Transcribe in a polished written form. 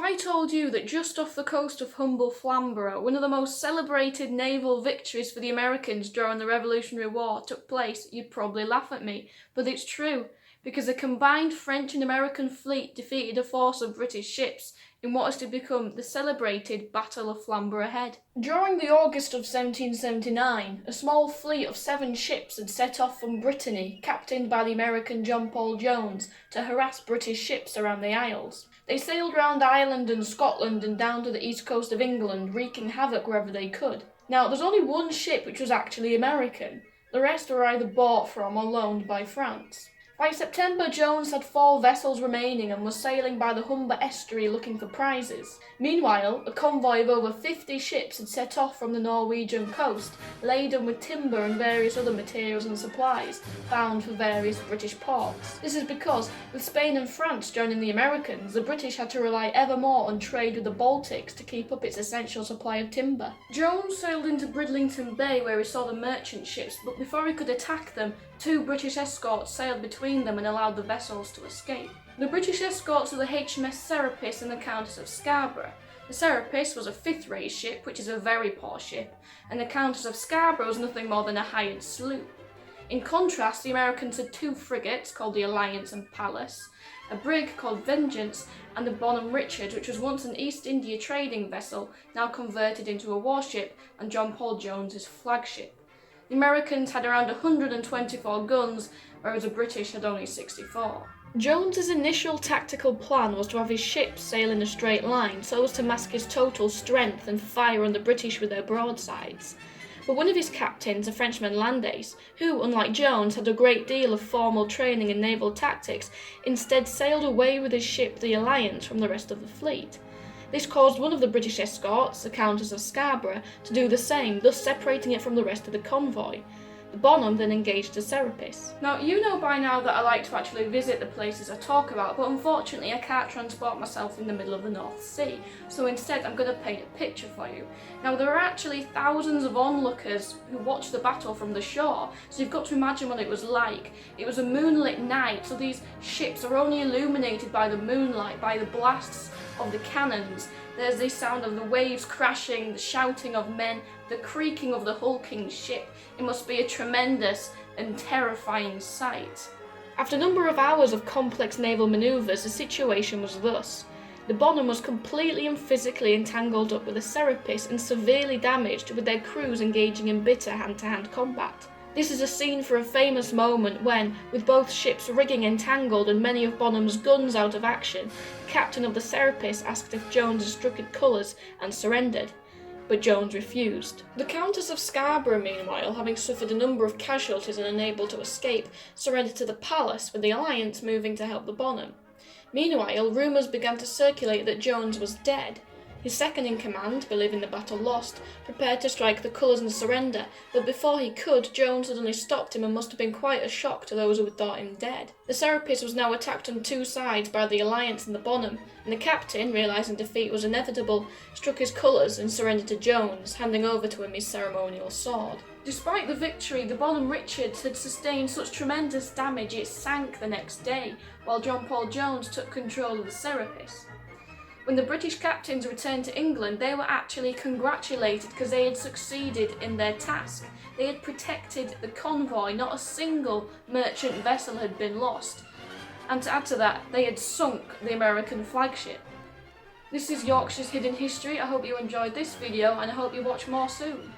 I told you that just off the coast of humble Flamborough, one of the most celebrated naval victories for the Americans during the Revolutionary War took place, you'd probably laugh at me, but it's true, because a combined French and American fleet defeated a force of British ships in what is to become the celebrated Battle of Flamborough Head. During the August of 1779, a small fleet of 7 ships had set off from Brittany, captained by the American John Paul Jones, to harass British ships around the Isles. They sailed round Ireland and Scotland and down to the east coast of England, wreaking havoc wherever they could. Now, there's only one ship which was actually American. The rest were either bought from or loaned by France. By September, Jones had 4 vessels remaining and was sailing by the Humber estuary looking for prizes. Meanwhile, a convoy of over 50 ships had set off from the Norwegian coast, laden with timber and various other materials and supplies, bound for various British ports. This is because, with Spain and France joining the Americans, the British had to rely ever more on trade with the Baltics to keep up its essential supply of timber. Jones sailed into Bridlington Bay where he saw the merchant ships, but before he could attack them, 2 British escorts sailed between them and allowed the vessels to escape. The British escorts were the HMS Serapis and the Countess of Scarborough. The Serapis was a 5th-rate ship, which is a very poor ship, and the Countess of Scarborough was nothing more than a hired sloop. In contrast, the Americans had 2 frigates called the Alliance and Pallas, a brig called Vengeance, and the Bonhomme Richard, which was once an East India trading vessel, now converted into a warship and John Paul Jones's flagship. The Americans had around 124 guns, whereas the British had only 64. Jones's initial tactical plan was to have his ships sail in a straight line so as to mask his total strength and fire on the British with their broadsides. But one of his captains, a Frenchman Landais, who, unlike Jones, had a great deal of formal training in naval tactics, instead sailed away with his ship, the Alliance, from the rest of the fleet. This caused one of the British escorts, the Countess of Scarborough, to do the same, thus separating it from the rest of the convoy. The Bonhomme then engaged the Serapis. Now, you know by now that I like to actually visit the places I talk about, but unfortunately I can't transport myself in the middle of the North Sea, so instead I'm going to paint a picture for you. Now, there are actually thousands of onlookers who watched the battle from the shore, so you've got to imagine what it was like. It was a moonlit night, so these ships are only illuminated by the moonlight, by the blasts of the cannons. There's the sound of the waves crashing, the shouting of men, the creaking of the hulking ship. It must be a tremendous and terrifying sight. After a number of hours of complex naval manoeuvres, the situation was thus. The Bonhomme was completely and physically entangled up with the Serapis and severely damaged, with their crews engaging in bitter hand-to-hand combat. This is a scene for a famous moment when, with both ships' rigging entangled and many of Bonham's guns out of action, the captain of the Serapis asked if Jones had struck at colours and surrendered, but Jones refused. The Countess of Scarborough, meanwhile, having suffered a number of casualties and unable to escape, surrendered to the Pallas, with the Alliance moving to help the Bonhomme. Meanwhile, rumours began to circulate that Jones was dead. His second-in-command, believing the battle lost, prepared to strike the colours and surrender, but before he could, Jones suddenly stopped him and must have been quite a shock to those who had thought him dead. The Serapis was now attacked on 2 sides by the Alliance and the Bonhomme, and the captain, realising defeat was inevitable, struck his colours and surrendered to Jones, handing over to him his ceremonial sword. Despite the victory, the Bonhomme Richard had sustained such tremendous damage it sank the next day, while John Paul Jones took control of the Serapis. When the British captains returned to England, they were actually congratulated because they had succeeded in their task. They had protected the convoy, not a single merchant vessel had been lost. And to add to that, they had sunk the American flagship. This is Yorkshire's Hidden History. I hope you enjoyed this video and I hope you watch more soon.